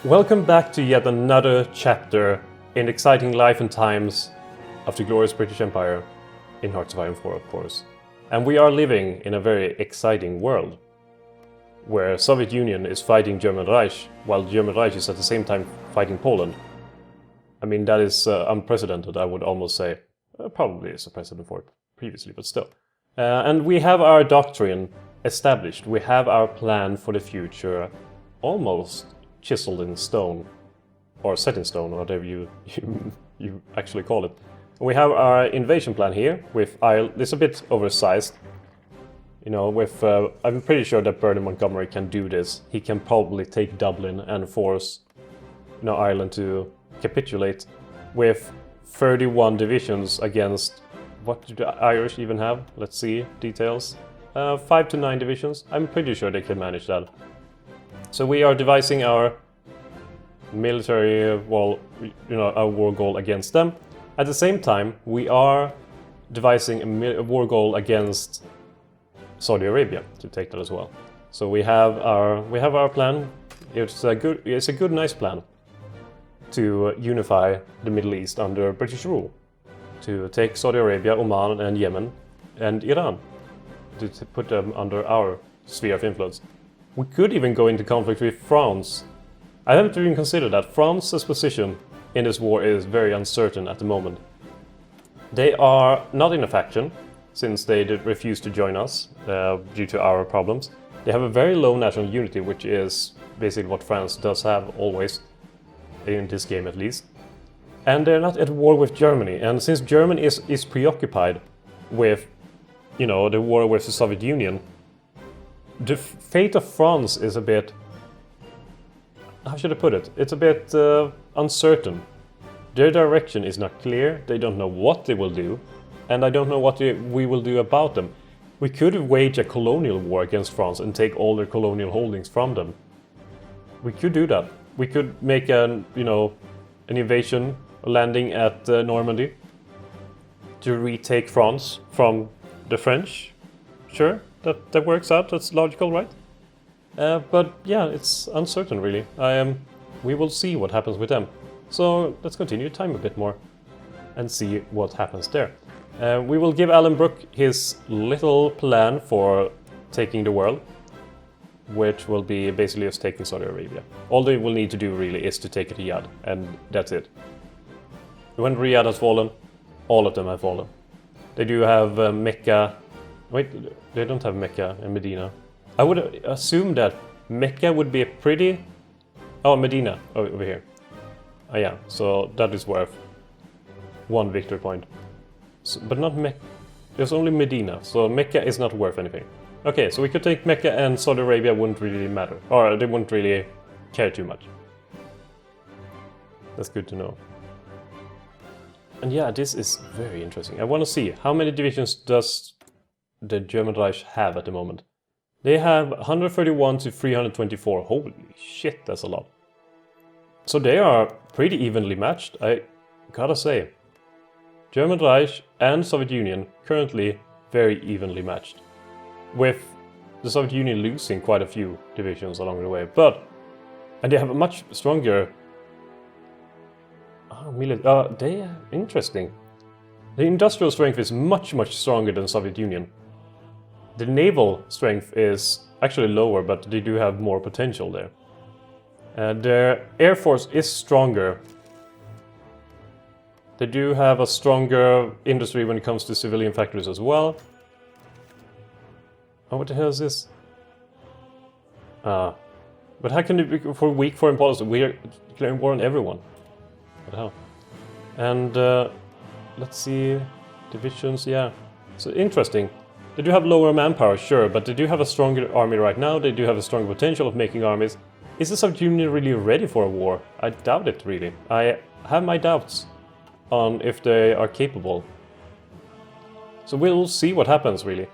Welcome back to yet another chapter in the exciting life and times of the glorious British Empire in Hearts of Iron 4, of course. And we are living in a very exciting world, where Soviet Union is fighting German Reich, while German Reich is at the same time fighting Poland. I mean, that is unprecedented, I would almost say. Probably is a precedent for it previously, but still. And we have our doctrine established. We have our plan for the future almost chiseled in stone, or set in stone, or whatever you actually call it. We have our invasion plan here with Ireland. It's a bit oversized. You know, with I'm pretty sure that Bernard Montgomery can do this. He can probably take Dublin and force, Ireland to capitulate with 31 divisions against, what do the Irish even have? Let's see, details. 5 to 9 divisions. I'm pretty sure they can manage that. So we are devising our military, our war goal against them. At the same time, we are devising a war goal against Saudi Arabia to take that as well. So we have our plan. It's a good, nice plan to unify the Middle East under British rule, to take Saudi Arabia, Oman, and Yemen, and Iran, to put them under our sphere of influence. We could even go into conflict with France. I haven't even considered that. France's position in this war is very uncertain at the moment. They are not in a faction, since they did refuse to join us due to our problems. They have a very low national unity, which is basically what France does have always, in this game at least. And they're not at war with Germany. And since Germany is preoccupied with, the war with the Soviet Union, the fate of France is a bit, how should I put it? It's a bit uncertain. Their direction is not clear, they don't know what they will do, and I don't know what we will do about them. We could wage a colonial war against France and take all their colonial holdings from them. We could do that. We could make an invasion, a landing at Normandy to retake France from the French. Sure, that works out, that's logical, right? But yeah, it's uncertain really. We will see what happens with them. So let's continue time a bit more and see what happens there. We will give Alan Brooke his little plan for taking the world, which will be basically us taking Saudi Arabia. All they will need to do really is to take Riyadh, and that's it. When Riyadh has fallen, all of them have fallen. They do have Mecca. Wait, they don't have Mecca and Medina. I would assume that Mecca would be a pretty... Oh, Medina, over here. Oh yeah, so that is worth 1 victory point. So, but not Mecca. There's only Medina, so Mecca is not worth anything. Okay, so we could take Mecca and Saudi Arabia wouldn't really matter. Or they wouldn't really care too much. That's good to know. And yeah, this is very interesting. I want to see, how many divisions does the German Reich have at the moment? They have 131 to 324. Holy shit, that's a lot. So they are pretty evenly matched, I gotta say. German Reich and Soviet Union currently very evenly matched, with the Soviet Union losing quite a few divisions along the way. And they have a much stronger... interesting. The industrial strength is much stronger than Soviet Union. The naval strength is actually lower, but they do have more potential there. Their air force is stronger. They do have a stronger industry when it comes to civilian factories as well. Oh, what the hell is this? But how can it be for weak foreign policy? We are declaring war on everyone. What the hell? And let's see, divisions, yeah. So interesting. They do have lower manpower, sure, but they do have a stronger army right now. They do have a stronger potential of making armies. Is the Soviet Union really ready for a war? I doubt it, really. I have my doubts on if they are capable. So we'll see what happens, really.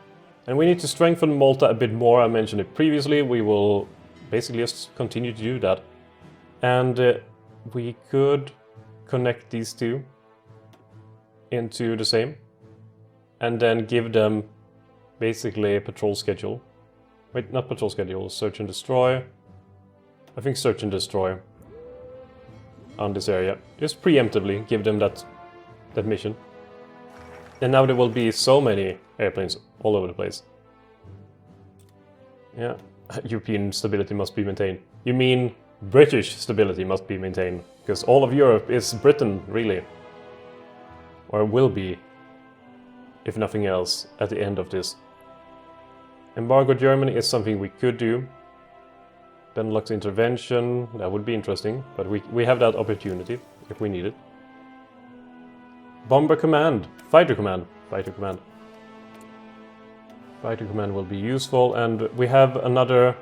And we need to strengthen Malta a bit more. I mentioned it previously. We will basically just continue to do that. And we could connect these two into the same. And then give them basically a patrol schedule. Wait, not patrol schedule, search and destroy. I think search and destroy. on this area. Just preemptively give them that mission. And now there will be so many airplanes all over the place. Yeah, European stability must be maintained. You mean British stability must be maintained, because all of Europe is Britain, really. Or will be, if nothing else, at the end of this. Embargo Germany is something we could do. Benelux intervention, that would be interesting, but we have that opportunity if we need it. Bomber command, fighter command, fighter command. Fighter command will be useful, and we have another.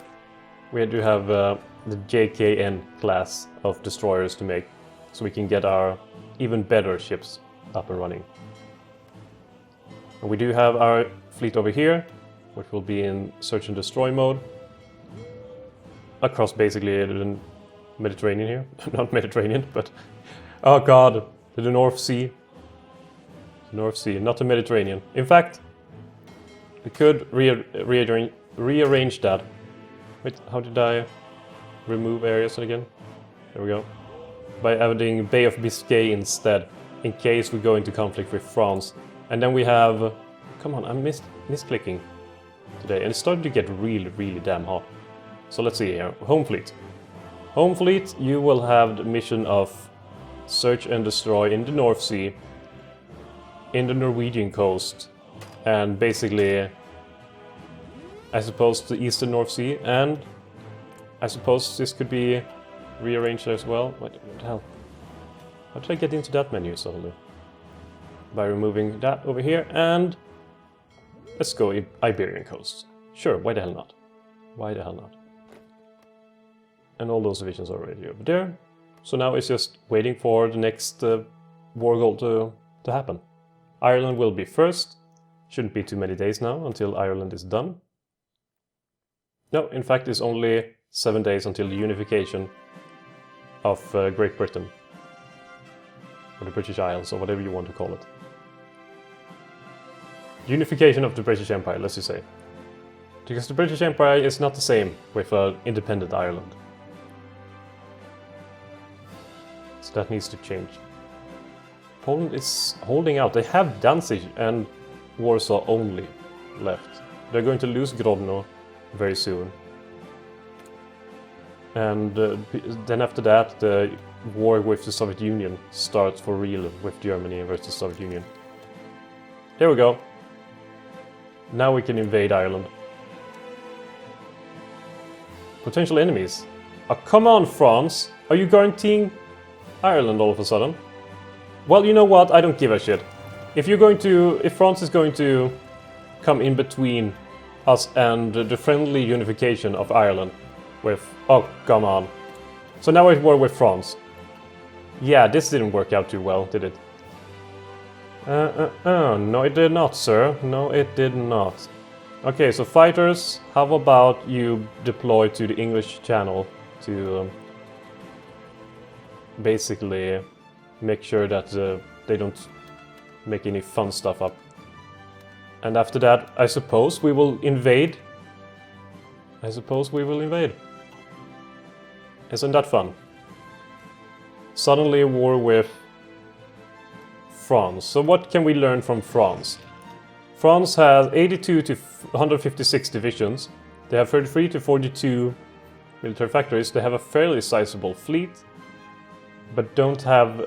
We do have the JKN class of destroyers to make, so we can get our even better ships up and running. And we do have our fleet over here, which will be in search and destroy mode. Across basically the Mediterranean here. Not Mediterranean, but... Oh god, the North Sea. The North Sea, not the Mediterranean. In fact, we could rearrange that. Wait, how did I remove areas again? There we go. By adding Bay of Biscay instead, in case we go into conflict with France. And then we have... Come on, I'm misclicking today. And it's starting to get really, really damn hot. So let's see here. Home fleet. Home fleet, you will have the mission of search and destroy in the North Sea, in the Norwegian coast, and basically, I suppose, the eastern North Sea, and I suppose this could be rearranged as well. What the hell? How did I get into that menu suddenly? By removing that over here, and let's go Iberian coast. Sure, why the hell not? Why the hell not? And all those divisions are already over there. So now it's just waiting for the next war goal to happen. Ireland will be first. Shouldn't be too many days now until Ireland is done. No, in fact it's only 7 days until the unification of Great Britain. Or the British Isles, or whatever you want to call it. Unification of the British Empire, let's just say. Because the British Empire is not the same with independent Ireland. So that needs to change. Poland is holding out. They have Danzig and Warsaw only left. They're going to lose Grodno very soon. And then after that, the war with the Soviet Union starts for real with Germany versus the Soviet Union. There we go. Now we can invade Ireland. Potential enemies. Oh, come on, France! Are you guaranteeing Ireland all of a sudden? Well, you know what? I don't give a shit. If France is going to come in between us and the friendly unification of Ireland with... Oh, come on. So now we're at war with France. Yeah, this didn't work out too well, did it? No it did not, sir. No, it did not. Okay, so fighters, how about you deploy to the English Channel to basically make sure that they don't make any fun stuff up. And after that, I suppose we will invade. Isn't that fun? Suddenly a war with France. So what can we learn from France? France has 82 to 156 divisions. They have 33 to 42 military factories. They have a fairly sizable fleet, but don't have,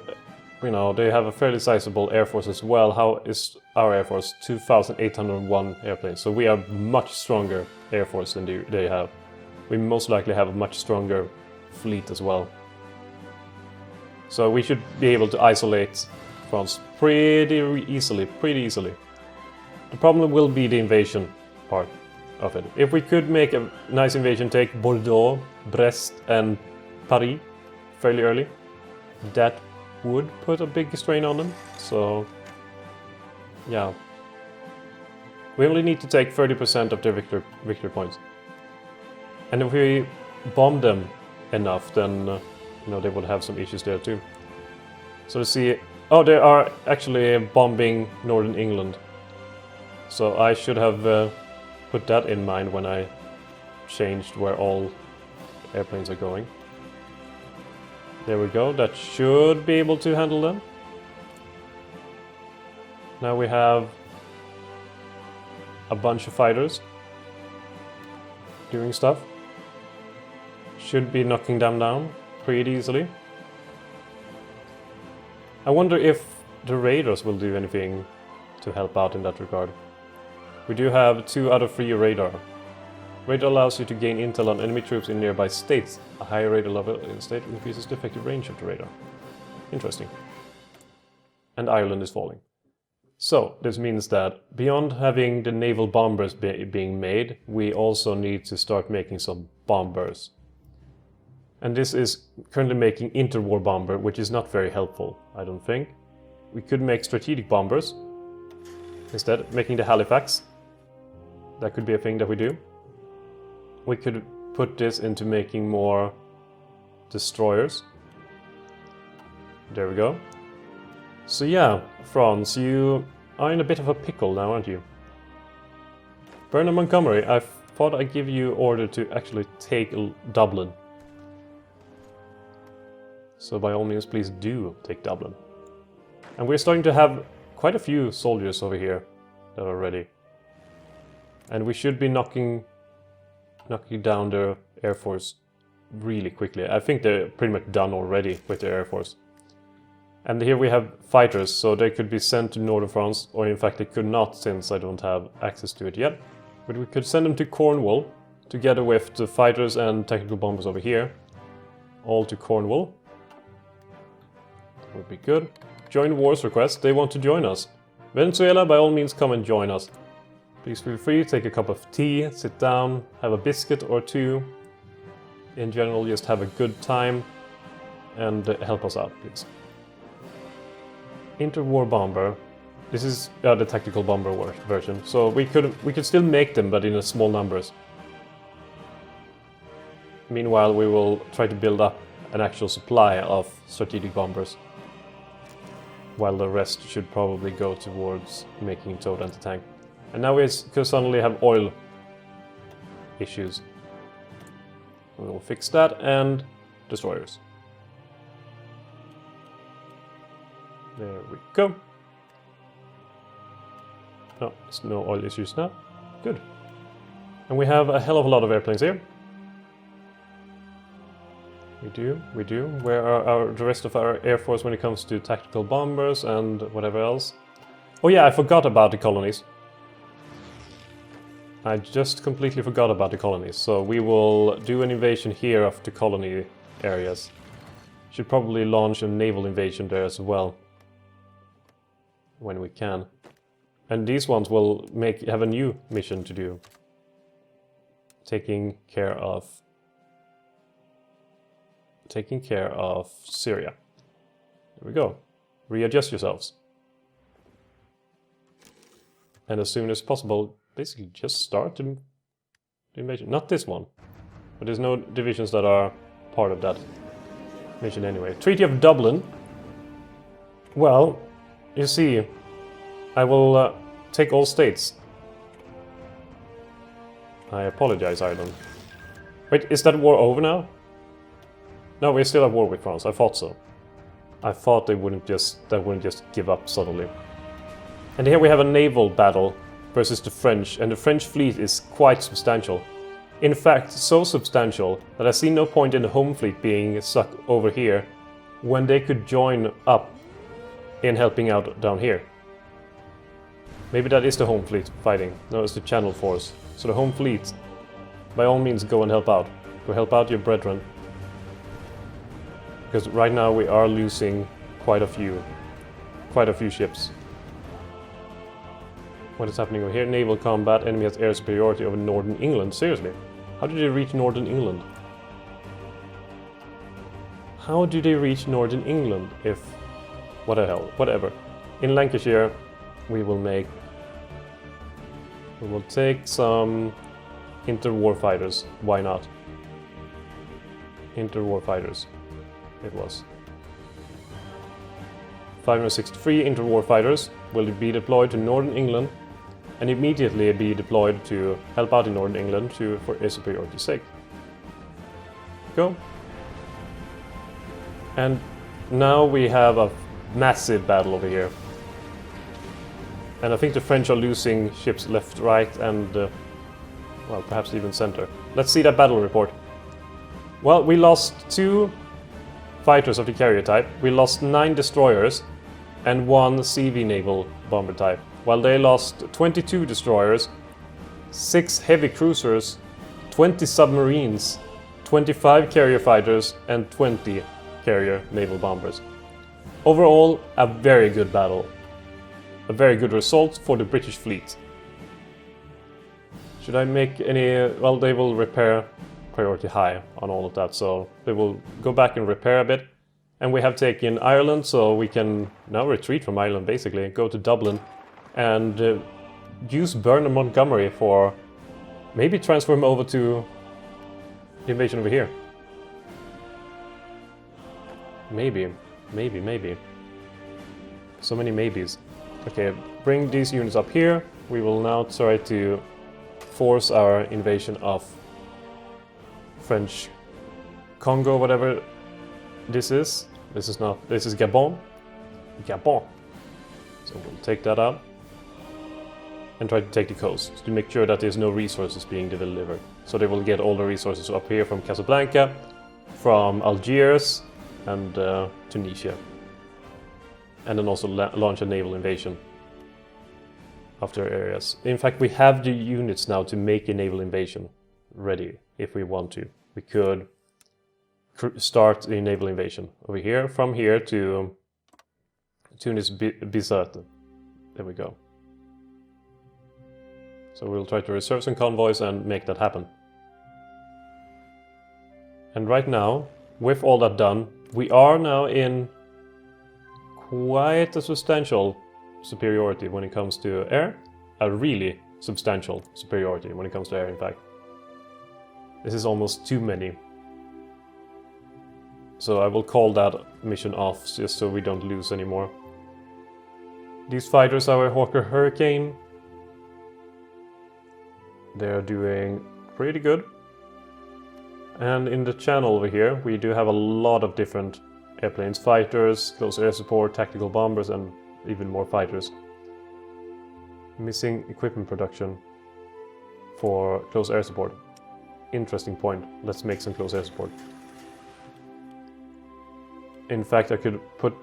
they have a fairly sizable air force as well. How is our air force? 2,801 airplanes. So we are much stronger air force than they have. We most likely have a much stronger fleet as well. So we should be able to isolate France pretty easily. The problem will be the invasion part of it. If we could make a nice invasion, take Bordeaux, Brest and Paris fairly early, that would put a big strain on them. So yeah, we only need to take 30% of their victory points. And if we bomb them enough, then they would have some issues there too. So let's see. Oh, they are actually bombing northern England. So I should have put that in mind when I changed where all airplanes are going. There we go. That should be able to handle them. Now we have a bunch of fighters doing stuff. Should be knocking them down pretty easily. I wonder if the raiders will do anything to help out in that regard. We do have 2 out of 3 radar. Radar allows you to gain intel on enemy troops in nearby states. A higher radar level in a state increases the effective range of the radar. Interesting. And Ireland is falling. So, this means that beyond having the naval bombers being made, we also need to start making some bombers. And this is currently making interwar bomber, which is not very helpful, I don't think. We could make strategic bombers instead, making the Halifax. That could be a thing that we do. We could put this into making more destroyers. There we go. So yeah, France, you are in a bit of a pickle now, aren't you? Bernard Montgomery, I thought I'd give you order to actually take Dublin. So by all means, please do take Dublin. And we're starting to have quite a few soldiers over here that are ready. And we should be knocking down their air force really quickly. I think they're pretty much done already with their air force. And here we have fighters, so they could be sent to northern France, or in fact they could not, since I don't have access to it yet. But we could send them to Cornwall, together with the fighters and tactical bombers over here. All to Cornwall. Would be good. Join wars request, they want to join us. Venezuela, by all means come and join us. Please feel free, take a cup of tea, sit down, have a biscuit or 2. In general, just have a good time and help us out, please. Interwar bomber. This is the tactical bomber version, so we could still make them, but in small numbers. Meanwhile, we will try to build up an actual supply of strategic bombers, while the rest should probably go towards making total anti-tank. And now we could suddenly have oil issues. We will fix that, and destroyers. There we go. No, there's no oil issues now. Good. And we have a hell of a lot of airplanes here. We do. Where are the rest of our air force when it comes to tactical bombers and whatever else? Oh yeah, I forgot about the colonies. I just completely forgot about the colonies. So we will do an invasion here of the colony areas. Should probably launch a naval invasion there as well, when we can. And these ones will have a new mission to do. Taking care of Syria. There we go. Readjust yourselves. And as soon as possible, basically just start the invasion. Not this one, but there's no divisions that are part of that mission anyway. Treaty of Dublin. Well, you see, I will take all states. I apologize, Ireland. Wait, is that war over now? No, we're still at war with France. I thought so. I thought they wouldn't just give up suddenly. And here we have a naval battle versus the French, and the French fleet is quite substantial. In fact, so substantial that I see no point in the home fleet being stuck over here when they could join up in helping out down here. Maybe that is the home fleet fighting. No, it's the Channel Force. So the home fleet, by all means, go and help out. Go help out your brethren. Because right now we are losing quite a few ships. What is happening over here? Naval combat. Enemy has air superiority over northern England. Seriously? How did they reach northern England? How do they reach northern England if... What the hell? Whatever. In Lancashire, we will take some interwar fighters. Why not? Interwar fighters. It was. 563 interwar fighters will be deployed to northern England and immediately be deployed to help out in northern England for air superiority's sake. Go. And now we have a massive battle over here. And I think the French are losing ships left, right, and well, perhaps even center. Let's see that battle report. Well, we lost 2 fighters of the carrier type, we lost 9 destroyers, and 1 CV naval bomber type, while they lost 22 destroyers, 6 heavy cruisers, 20 submarines, 25 carrier fighters, and 20 carrier naval bombers. Overall, a very good battle. A very good result for the British fleet. Should I make any... well, they will repair priority high on all of that, so they will go back and repair a bit. And we have taken Ireland, so we can now retreat from Ireland basically, go to Dublin and use Bern and Montgomery for maybe transfer them over to the invasion over here. Maybe. So many maybes. Okay, bring these units up here. We will now try to force our invasion of French Congo, whatever this is. This is not, this is Gabon. Gabon. So we'll take that out and try to take the coast to make sure that there's no resources being delivered. So they will get all the resources up here from Casablanca, from Algiers and Tunisia. And then also launch a naval invasion of their areas. In fact, we have the units now to make a naval invasion ready if we want to. We could start a naval invasion over here, from here to Tunis Bizerte. There we go. So we'll try to reserve some convoys and make that happen. And right now, with all that done, we are now in quite a substantial superiority when it comes to air. A really substantial superiority when it comes to air, in fact. This is almost too many. So I will call that mission off, just so we don't lose anymore. These fighters are a Hawker Hurricane. They're doing pretty good. And in the channel over here, we do have a lot of different airplanes, fighters, close air support, tactical bombers, and even more fighters. Missing equipment production for close air support. Interesting point. Let's make some close air support. In fact, I could put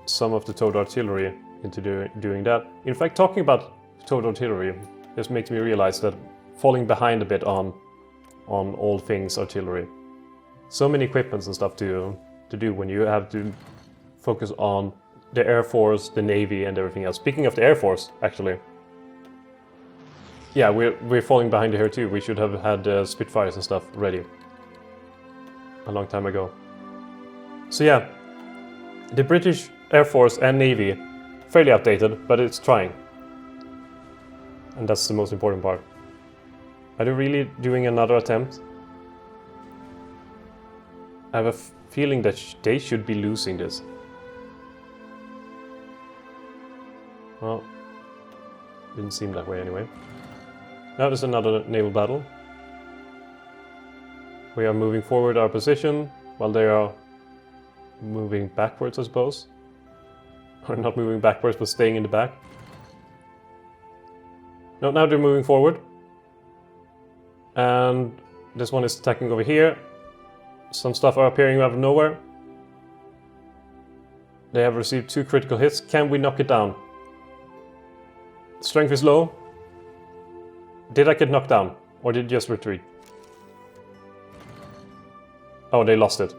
some of the towed artillery into doing that. In fact, talking about towed artillery just makes me realize that falling behind a bit on all things artillery. So many equipments and stuff to do when you have to focus on the Air Force, the Navy, and everything else. Speaking of the Air Force, actually. Yeah, we're falling behind here too. We should have had Spitfires and stuff ready a long time ago. So yeah, the British Air Force and Navy, fairly outdated, but it's trying. And that's the most important part. Are they really doing another attempt? I have a feeling that they should be losing this. Well, didn't seem that way anyway. Now there's another naval battle. We are moving forward our position while they are moving backwards, I suppose. Or not moving backwards, but staying in the back. No, now they're moving forward. And this one is attacking over here. Some stuff are appearing out of nowhere. They have received 2 critical hits. Can we knock it down? Strength is low. Did I get knocked down? Or did it just retreat? Oh, they lost it.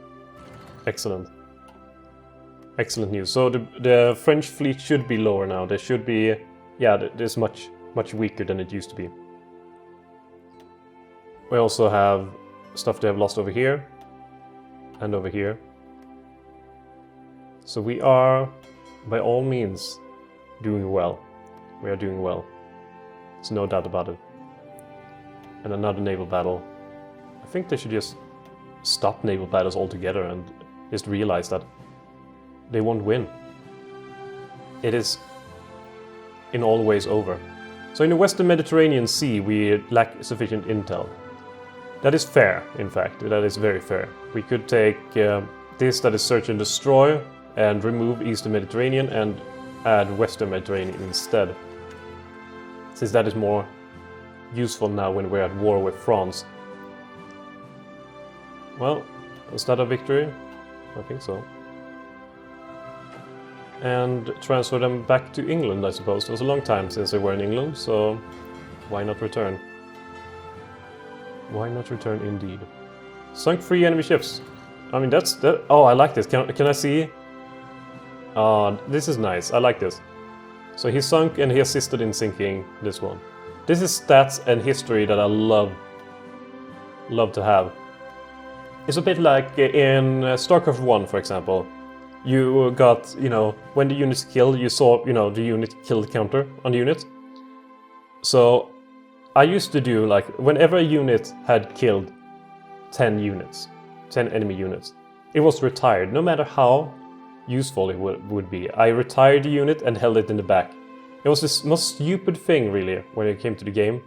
Excellent. Excellent news. So the French fleet should be lower now. They should be... yeah, it's much weaker than it used to be. We also have stuff they have lost over here. And over here. So we are, by all means, doing well. We are doing well. There's no doubt about it. And another naval battle. I think they should just stop naval battles altogether and just realize that they won't win. It is in all ways over. So in the Western Mediterranean Sea we lack sufficient intel. That is fair, in fact. That is very fair. We could take this that is search and destroy, and remove Eastern Mediterranean and add Western Mediterranean instead. Since that is more useful now when we're at war with France. Well, was that a victory? I think so. And transfer them back to England, I suppose. It was a long time since they were in England, so why not return? Why not return indeed? Sunk 3 enemy ships. I mean, that's that. Oh, I like this. Can I see? This is nice. I like this. So he sunk and he assisted in sinking this one. This is stats and history that I love to have. It's a bit like in StarCraft 1, for example. You got, you know, when the units killed, you saw, you know, the unit kill counter on the unit. So I used to do, like, whenever a unit had killed 10 units, 10 enemy units, it was retired, no matter how useful it would be. I retired the unit and held it in the back. It was the most stupid thing, really, when it came to the game,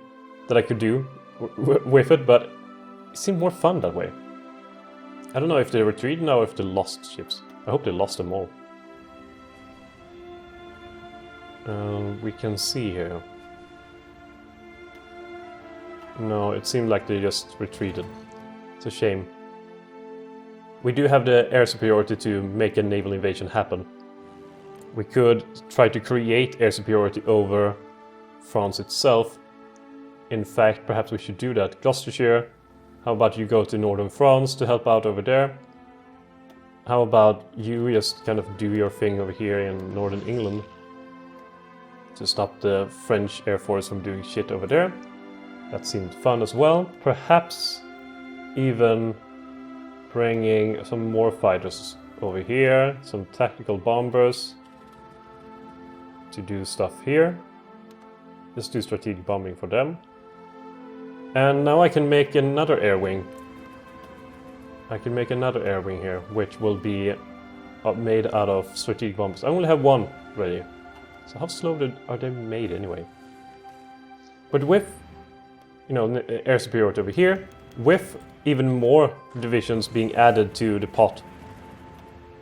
that I could do with it, but it seemed more fun that way. I don't know if they retreated now or if they lost ships. I hope they lost them all. We can see here. No, it seemed like they just retreated. It's a shame. We do have the air superiority to make a naval invasion happen. We could try to create air superiority over France itself. In fact, perhaps we should do that. Gloucestershire, how about you go to northern France to help out over there? How about you just kind of do your thing over here in northern England to stop the French Air Force from doing shit over there? That seemed fun as well. Perhaps even bringing some more fighters over here, some tactical bombers to do stuff here. Let's do strategic bombing for them. And now I can make another air wing. I can make another air wing here, which will be made out of strategic bombers. I only have one ready. So how slow are they made anyway? But with, you know, air superiority over here, with even more divisions being added to the pot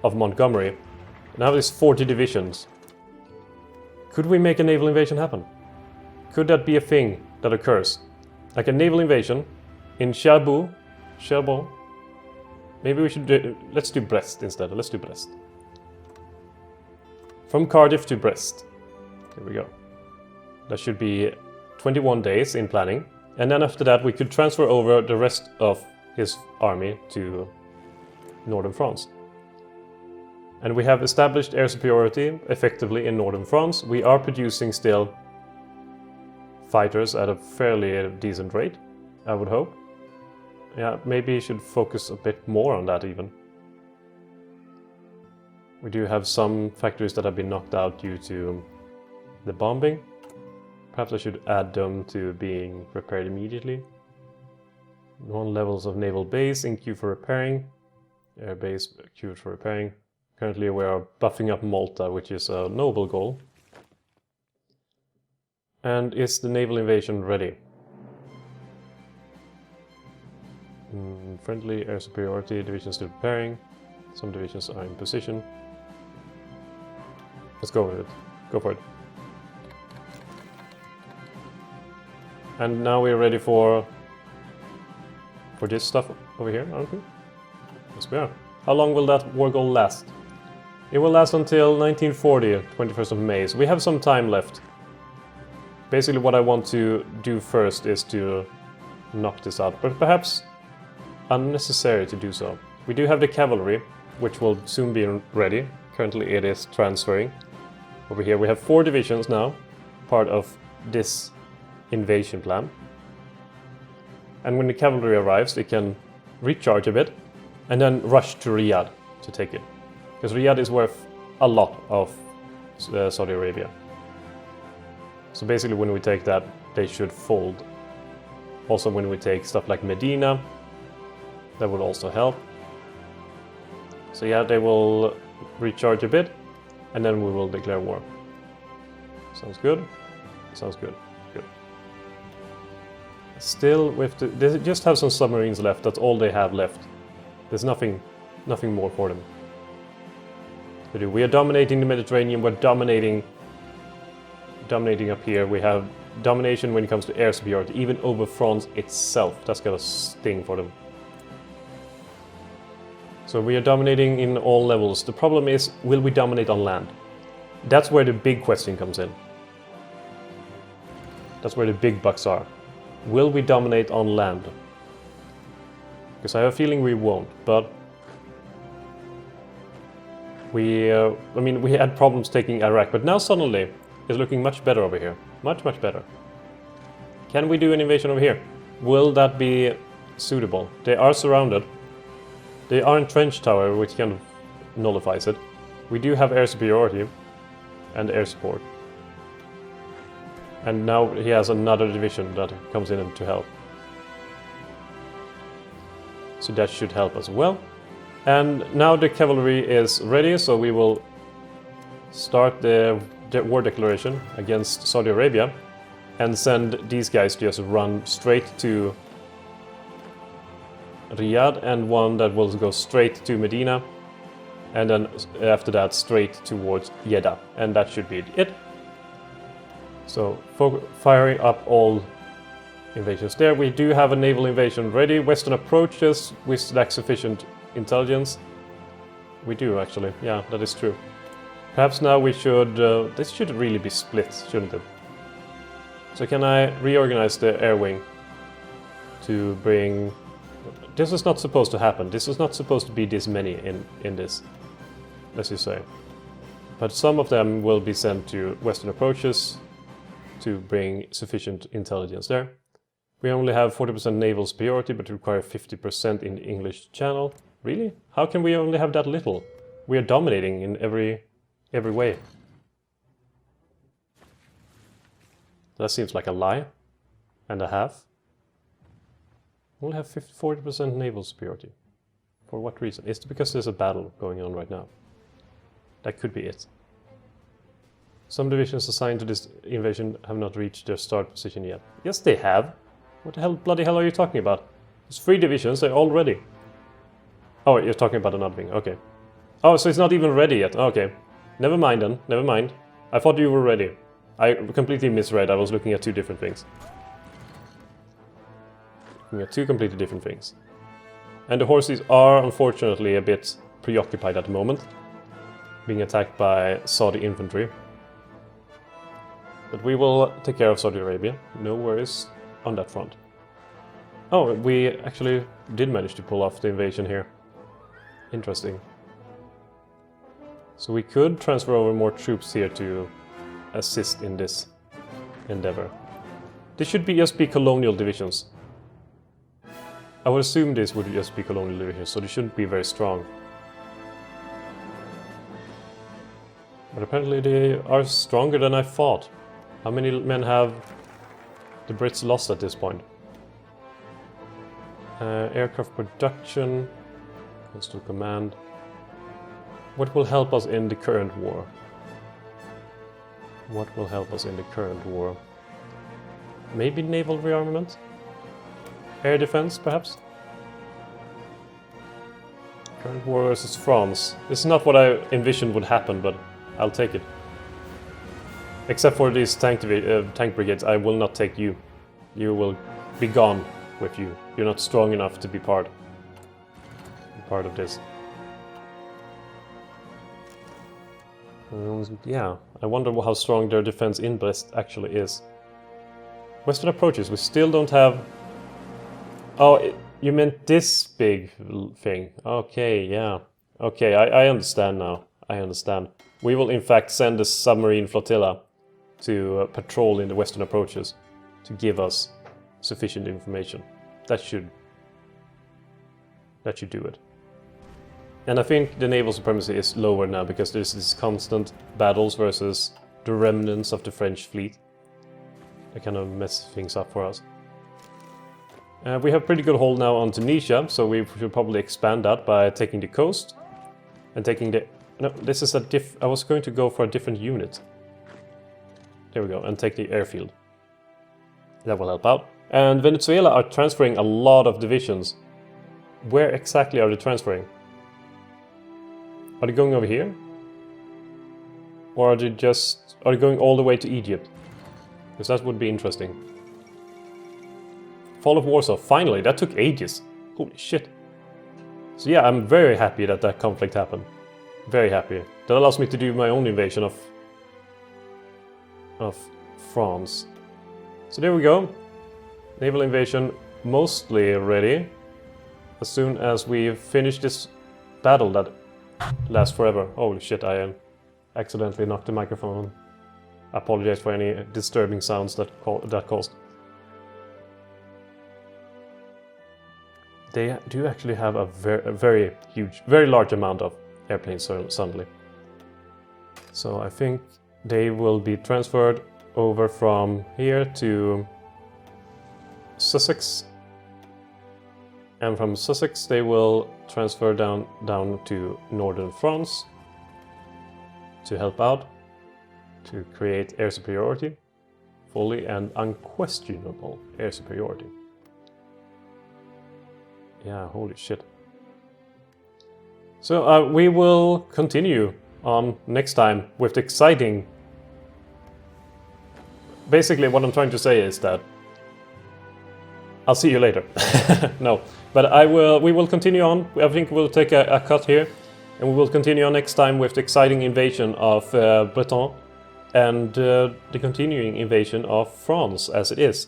of Montgomery, now there's 40 divisions. Could we make a naval invasion happen? Could that be a thing that occurs? Like a naval invasion in Cherbourg. Maybe we should do, let's do Brest instead. Let's do Brest. From Cardiff to Brest. Here we go. That should be 21 days in planning. And then after that we could transfer over the rest of his army to northern France. And we have established air superiority effectively in northern France. We are producing still fighters at a fairly decent rate, I would hope. Yeah, maybe you should focus a bit more on that even. We do have some factories that have been knocked out due to the bombing. Perhaps I should add them to being repaired immediately. 1 levels of naval base in queue for repairing. Air base queued for repairing. Currently we are buffing up Malta, which is a noble goal. And is the naval invasion ready? Friendly air superiority, divisions still preparing. Some divisions are in position. Let's go with it. Go for it. And now we're ready for this stuff over here, aren't we? Yes, we are. How long will that war goal last? It will last until 1940, 21st of May, so we have some time left. Basically what I want to do first is to knock this out, but perhaps unnecessary to do so. We do have the cavalry, which will soon be ready. Currently it is transferring. Over here we have 4 divisions now, part of this invasion plan. And when the cavalry arrives, it can recharge a bit and then rush to Riyadh to take it. Because Riyadh is worth a lot of Saudi Arabia. So basically when we take that, they should fold. Also when we take stuff like Medina, that would also help. So yeah, they will recharge a bit, and then we will declare war. Sounds good? Sounds good. Good. Still, they just have some submarines left. That's all they have left. There's nothing nothing more for them to do. We are dominating the Mediterranean, we're dominating up here. We have domination when it comes to air superiority, even over France itself. That's gonna sting for them. So we are dominating in all levels. The problem is, will we dominate on land? That's where the big question comes in. That's where the big bucks are. Will we dominate on land? Because I have a feeling we won't, but I mean, we had problems taking Iraq, but now suddenly it's looking much better over here. Much, much better. Can we do an invasion over here? Will that be suitable? They are surrounded. They are entrenched, however, which kind of nullifies it. We do have air superiority and air support. And now he has another division that comes in to help. So that should help as well. And now the cavalry is ready, so we will start the war declaration against Saudi Arabia and send these guys to just run straight to Riyadh, and one that will go straight to Medina, and then after that straight towards Jeddah, and that should be it. So firing up all invasions there. We do have a naval invasion ready. Western approaches, we lack sufficient intelligence. We do actually, yeah, that is true. Perhaps now we should, this should really be split, shouldn't it? So can I reorganize the air wing to bring... This is not supposed to happen. This is not supposed to be this many in this, as you say. But some of them will be sent to Western approaches to bring sufficient intelligence there. We only have 40% naval superiority, but require 50% in the English Channel. Really? How can we only have that little? We are dominating in every way. That seems like a lie and a half. We only have 40% naval superiority. For what reason? Is it because there's a battle going on right now? That could be it. Some divisions assigned to this invasion have not reached their start position yet. Yes, they have. What the hell, bloody hell are you talking about? There's 3 divisions, they're all ready. Oh, you're talking about another thing, okay. Oh, so it's not even ready yet, okay. Never mind then, never mind. I thought you were ready. I completely misread, I was looking at 2 different things. Looking at 2 completely different things. And the horses are unfortunately a bit preoccupied at the moment, being attacked by Saudi infantry. But we will take care of Saudi Arabia, no worries on that front. Oh, we actually did manage to pull off the invasion here. Interesting. So we could transfer over more troops here to assist in this endeavor. This should just be colonial divisions. I would assume this would just be colonial divisions, so they shouldn't be very strong. But apparently they are stronger than I thought. How many men have the Brits lost at this point? Aircraft production, coastal command. What will help us in the current war? What will help us in the current war? Maybe naval rearmament? Air defense, perhaps? Current war versus France. This is not what I envisioned would happen, but I'll take it. Except for these tank brigades, I will not take you. You will be gone with you. You're not strong enough to be part of this. Yeah, I wonder how strong their defense in Brest actually is. Western approaches, we still don't have... Oh, you meant this big thing. Okay, yeah. Okay, I understand now. I understand. We will in fact send a submarine flotilla to patrol in the western approaches to give us sufficient information. That should do it. And I think the naval supremacy is lower now because there's this constant battles versus the remnants of the French fleet. That kind of mess things up for us. We have pretty good hold now on Tunisia, so we should probably expand that by taking the coast and taking the... No, this is I was going to go for a different unit. There we go, and take the airfield. That will help out. And Venezuela are transferring a lot of divisions. Where exactly are they transferring? Are they going over here? Or are they going all the way to Egypt? Because that would be interesting. Fall of Warsaw, finally, that took ages. Holy shit. So yeah, I'm very happy that that conflict happened. Very happy. That allows me to do my own invasion of France. So there we go. Naval invasion mostly ready. As soon as we finish this battle that lasts forever. Holy shit, I accidentally knocked the microphone. I apologize for any disturbing sounds that caused. They do actually have a very huge, very large amount of airplanes suddenly. So I think they will be transferred over from here to Sussex. And from Sussex they will transfer down to northern France to help out, to create air superiority, fully and unquestionable air superiority. Yeah, holy shit. So we will continue on next time with the exciting... Basically what I'm trying to say is that I'll see you later. No, but we will continue on. I think we'll take a cut here, and we will continue on next time with the exciting invasion of Britain and the continuing invasion of France as it is.